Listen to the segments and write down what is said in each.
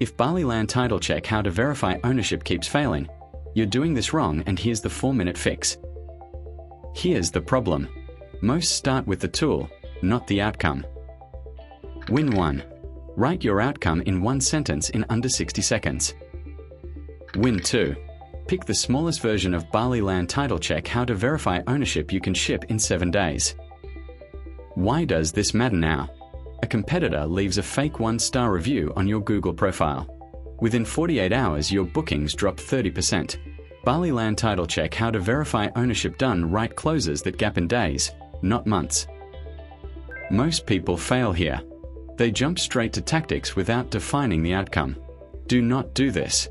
If Bali Land Title Check How to Verify Ownership keeps failing, you're doing this wrong, and here's the 4-minute fix. Here's the problem. Most start with the tool, not the outcome. Win 1. Write your outcome in one sentence in under 60 seconds. Win 2. Pick the smallest version of Bali Land Title Check How to Verify Ownership you can ship in 7 days. Why does this matter now? A competitor leaves a fake 1-star review on your Google profile. Within 48 hours, your bookings drop 30%. Bali Land Title Check How to Verify Ownership done right closes that gap in days, not months. Most people fail here. They jump straight to tactics without defining the outcome. Do not do this.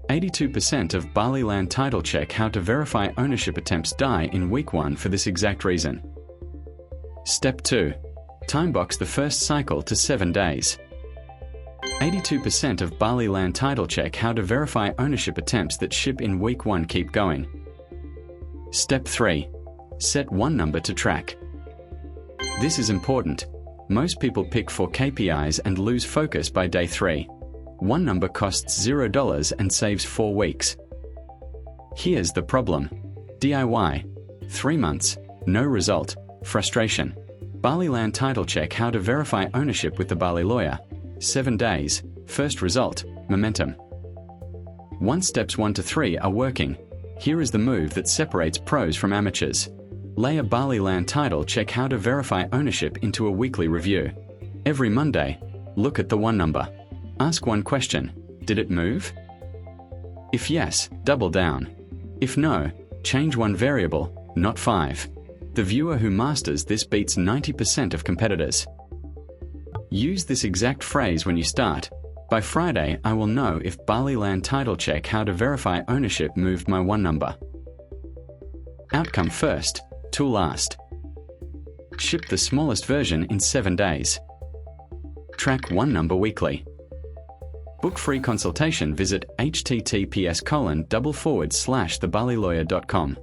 82% of Bali Land Title Check How to Verify Ownership attempts die in week 1 for this exact reason. Step 2. Timebox the first cycle to 7 days. 82% of Bali Land Title Check How to Verify Ownership attempts that ship in week 1 keep going. Step 3. Set one number to track. This is important. Most people pick 4 KPIs and lose focus by day 3. One number costs $0 and saves 4 weeks. Here's the problem. DIY. 3 months, no result, frustration. Bali Land Title Check How to Verify Ownership with the Bali Lawyer. 7 days, first result, momentum. Once steps 1 to 3 are working, here is the move that separates pros from amateurs. Lay a Bali Land Title Check How to Verify Ownership into a weekly review. Every Monday, look at the one number. Ask one question: did it move? If yes, double down. If no, change one variable, not 5. The viewer who masters this beats 90% of competitors. Use this exact phrase when you start. By Friday, I will know if Bali Land Title Check How to Verify Ownership moved my one number. Outcome first, tool last. Ship the smallest version in 7 days. Track one number weekly. Book free consultation, visit https://thebalilawyer.com.